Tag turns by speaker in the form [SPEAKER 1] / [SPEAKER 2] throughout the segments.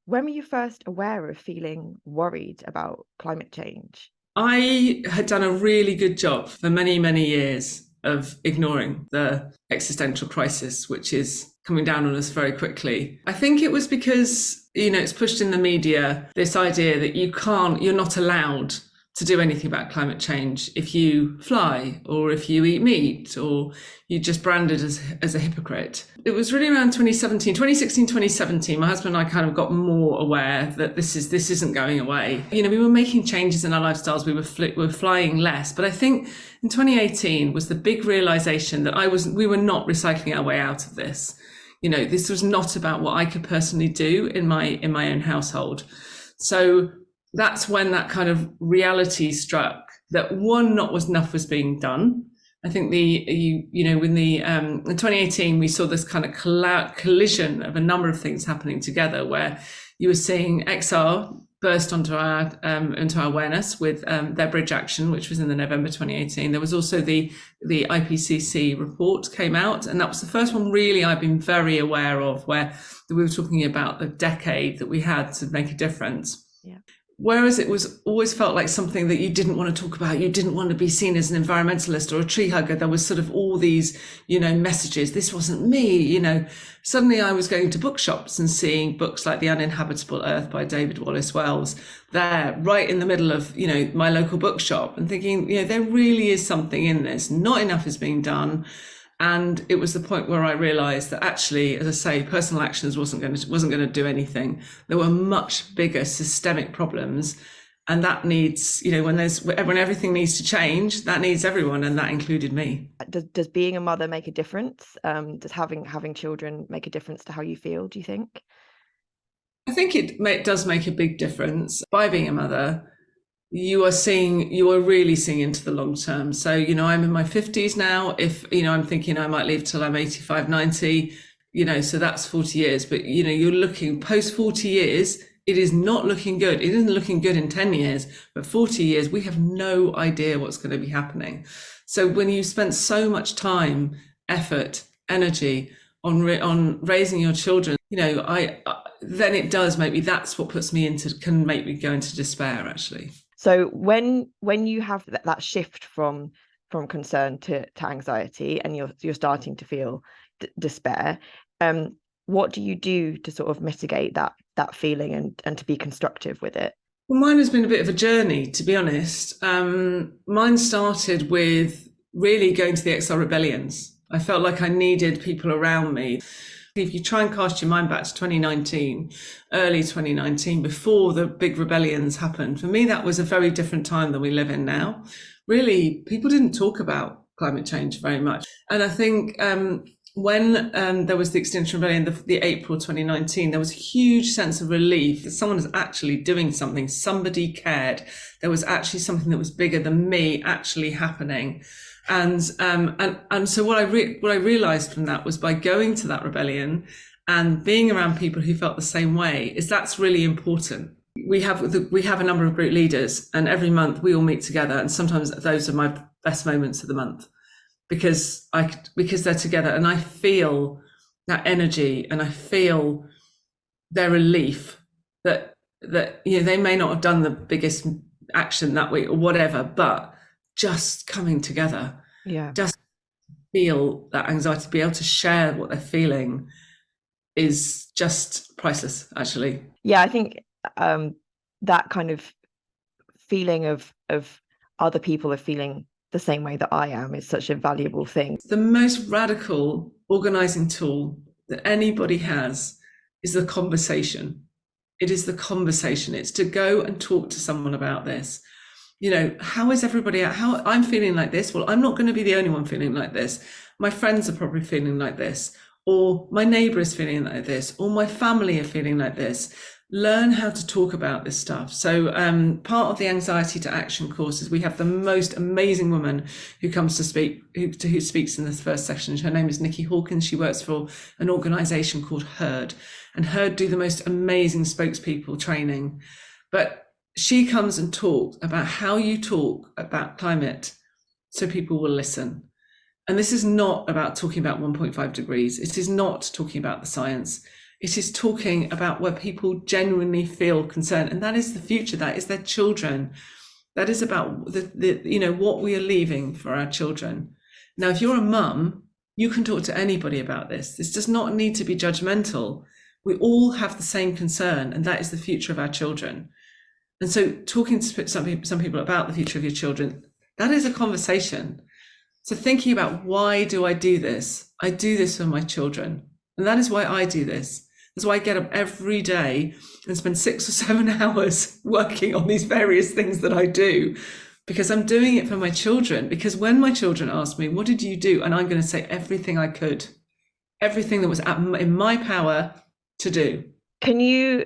[SPEAKER 1] When were you first aware of feeling worried about climate change?
[SPEAKER 2] I had done a really good job for many, many years of ignoring the existential crisis, which is coming down on us very quickly. I think it was because, it's pushed in the media, this idea that you're not allowed to do anything about climate change if you fly or if you eat meat, or you're just branded as a hypocrite. It was really around 2016, 2017, my husband and I kind of got more aware that this isn't going away. We were making changes in our lifestyles. We were flying less. But I think in 2018 was the big realization that we were not recycling our way out of this. This was not about what I could personally do in my own household. So that's when that kind of reality struck that not enough was being done. I think in 2018 we saw this kind of collision of a number of things happening together, where you were seeing XR burst into our awareness with their bridge action, which was in the November 2018. There was also the IPCC report came out, and that was the first one really I've been very aware of, where we were talking about the decade that we had to make a difference.
[SPEAKER 1] Yeah.
[SPEAKER 2] Whereas it was always felt like something that you didn't want to talk about. You didn't want to be seen as an environmentalist or a tree hugger. There was sort of all these, messages. This wasn't me, Suddenly I was going to bookshops and seeing books like The Uninhabitable Earth by David Wallace Wells there, right in the middle of, my local bookshop, and thinking, there really is something in this. Not enough is being done. And it was the point where I realized that actually, as I say, personal actions wasn't going to do anything. There were much bigger systemic problems, and that needs, when everything needs to change, that needs everyone, and that included me.
[SPEAKER 1] Does being a mother make a difference? Does having children make a difference to how you feel, do you think?
[SPEAKER 2] I think it does make a big difference. By being a mother, you are really seeing into the long term. So, I'm in my 50s now. If, I'm thinking I might live till I'm 85, 90, so that's 40 years. But, you're looking post 40 years, it is not looking good. It isn't looking good in 10 years, but 40 years, we have no idea what's going to be happening. So when you spent so much time, effort, energy on raising your children, then it does, maybe that's what can make me go into despair, actually.
[SPEAKER 1] So when you have that shift from concern to anxiety, and you're starting to feel despair, what do you do to sort of mitigate that feeling and to be constructive with it?
[SPEAKER 2] Well, mine has been a bit of a journey, to be honest. Mine started with really going to the XR rebellions. I felt like I needed people around me. If you try and cast your mind back to 2019, early 2019, before the big rebellions happened, for me, that was a very different time than we live in now. Really, people didn't talk about climate change very much. And I think when there was the Extinction Rebellion, the April 2019, there was a huge sense of relief that someone was actually doing something. Somebody cared. There was actually something that was bigger than me actually happening. And so what I realized from that was, by going to that rebellion and being around people who felt the same way, that's really important. We have a number of group leaders, and every month we all meet together, and sometimes those are my best moments of the month, because they're together, and I feel that energy, and I feel their relief that they may not have done the biggest action that week or whatever, but just coming together, just feel that anxiety, be able to share what they're feeling, is just priceless, actually.
[SPEAKER 1] Yeah, I think that kind of feeling of other people are feeling the same way that I am is such a valuable thing.
[SPEAKER 2] The most radical organizing tool that anybody has is the conversation. It is the conversation. It's to go and talk to someone about this. How is everybody out? How I'm feeling like this? Well, I'm not going to be the only one feeling like this. My friends are probably feeling like this, or my neighbor is feeling like this, or my family are feeling like this. Learn how to talk about this stuff. So part of the Anxiety to Action courses, we have the most amazing woman who comes to speak, who speaks in this first section. Her name is Nikki Hawkins. She works for an organization called Herd, and Herd do the most amazing spokespeople training. But she comes and talks about how you talk about climate so people will listen. And this is not about talking about 1.5 degrees. It is not talking about the science. It is talking about where people genuinely feel concerned, and that is the future. That is their children. That is about what we are leaving for our children. Now, if you're a mum, you can talk to anybody about this. This does not need to be judgmental. We all have the same concern, and that is the future of our children. And so talking to some people about the future of your children, that is a conversation. So thinking about, why do I do this? I do this for my children. And that is why I do this. That's why I get up every day and spend 6 or 7 hours working on these various things that I do, because I'm doing it for my children. Because when my children ask me, what did you do? And I'm going to say everything I could, everything that was in my power to do.
[SPEAKER 1] Can you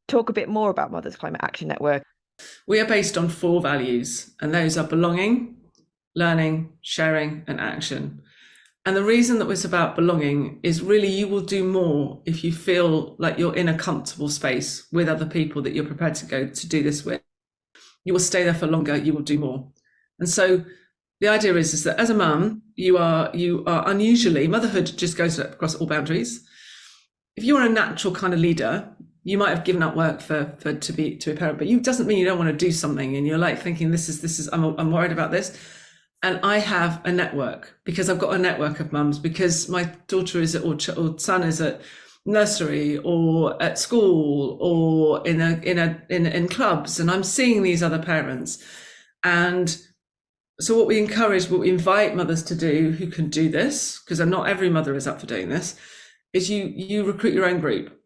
[SPEAKER 1] talk a bit more about Mothers Climate Action Network?
[SPEAKER 2] We are based on 4 values, and those are belonging, learning, sharing, and action. And the reason that it's about belonging is really, you will do more if you feel like you're in a comfortable space with other people that you're prepared to go to do this with. You will stay there for longer, you will do more. And so the idea is that as a mum, you are unusually, motherhood just goes across all boundaries. If you're a natural kind of leader, you might have given up work to be a parent, but it doesn't mean you don't want to do something, and you're like thinking, this is I'm worried about this. And I have a network, because I've got a network of mums, because my daughter is or son is at nursery or at school or in clubs, and I'm seeing these other parents. And so what we invite mothers to do who can do this, because not every mother is up for doing this, is you recruit your own group.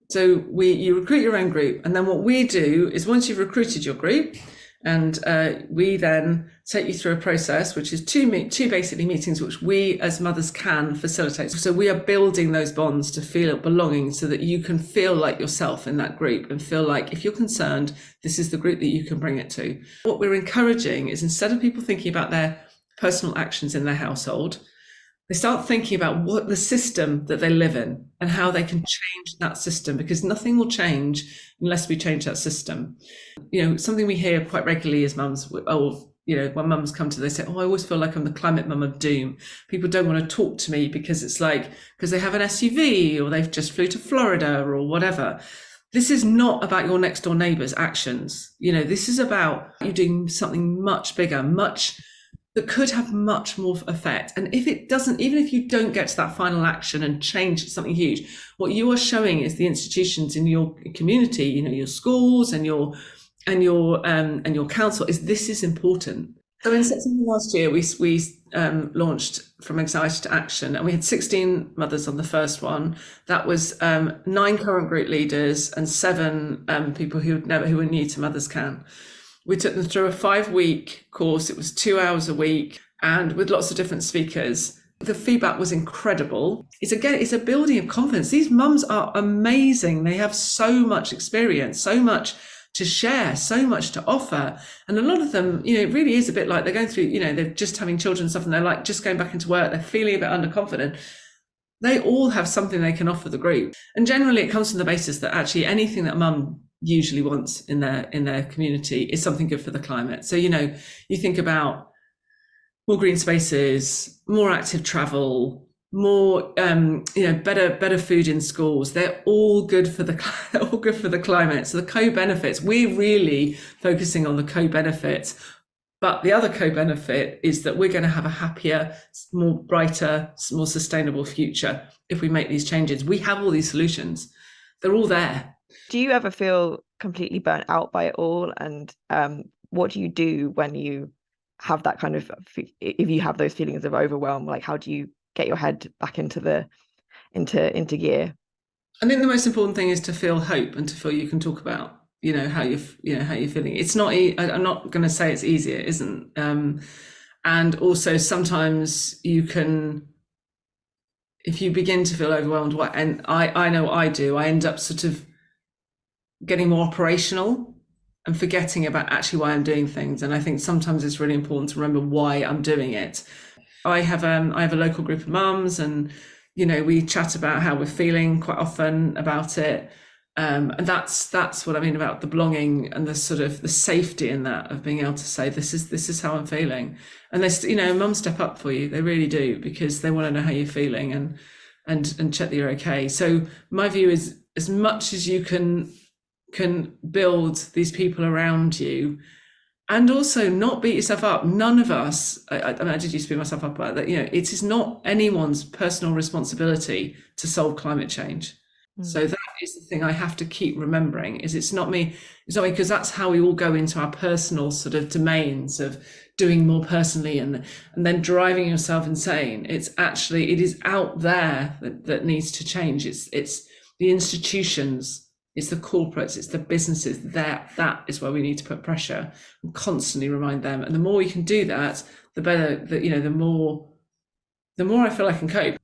[SPEAKER 2] So you recruit your own group, and then what we do is, once you've recruited your group, and we then take you through a process, which is two basically meetings, which we as mothers can facilitate. So we are building those bonds to feel belonging, so that you can feel like yourself in that group, and feel like, if you're concerned, this is the group that you can bring it to. What we're encouraging is, instead of people thinking about their personal actions in their household, they start thinking about what the system that they live in and how they can change that system, because nothing will change unless we change that system. Something we hear quite regularly as mums, when mums come to, they say, I always feel like I'm the climate mum of doom. People don't want to talk to me because they have an SUV, or they've just flew to Florida or whatever. This is not about your next door neighbour's actions. This is about you doing something much bigger, that could have much more effect. And if it doesn't, even if you don't get to that final action and change something huge, what you are showing is the institutions in your community, your schools and your council, this is important. So in September last year, we launched From Anxiety to Action, and we had 16 mothers on the first one. That was 9 current group leaders and 7 people who were new to Mothers Can. We took them through a 5-week course. It was 2 hours a week, and with lots of different speakers. The feedback was incredible. It's a building of confidence. These mums are amazing. They have so much experience, so much to share, so much to offer. And a lot of them, it really is a bit like they're going through, they're just having children and stuff, and they're like just going back into work. They're feeling a bit underconfident. They all have something they can offer the group. And generally it comes from the basis that actually anything that mum usually wants in their community is something good for the climate. So you think about more green spaces, more active travel, more better food in schools. They're all good for the climate. So the co-benefits, we're really focusing on the co-benefits, but the other co-benefit is that we're going to have a happier, more brighter, more sustainable future if we make these changes. We have all these solutions. They're all there.
[SPEAKER 1] Do you ever feel completely burnt out by it all? And what do you do when you have that kind of, if you have those feelings of overwhelm, like how do you get your head back into gear? I
[SPEAKER 2] think the most important thing is to feel hope and to feel you can talk about, how you're feeling. It's not, I'm not going to say it's easy, it isn't. And also sometimes you can, if you begin to feel overwhelmed, and I know I do, I end up sort of getting more operational and forgetting about actually why I'm doing things. And I think sometimes it's really important to remember why I'm doing it. I have a local group of mums, and we chat about how we're feeling quite often about it. And that's what I mean about the belonging and the sort of the safety in that, of being able to say, this is how I'm feeling. And they, mums step up for you. They really do, because they want to know how you're feeling. and check that you're okay. So my view is, as much as you can build these people around you, and also not beat yourself up. None of us, I mean, I did used to beat myself up about that. You know, it is not anyone's personal responsibility to solve climate change. So that is the thing I have to keep remembering, is it's not me, because that's how we all go into our personal sort of domains of doing more personally and then driving yourself insane. It's actually, it is out there that needs to change. It's the institutions, it's the corporates, it's the businesses. That is where we need to put pressure and constantly remind them. And the more we can do that, the better, that, you know, the more I feel I can cope.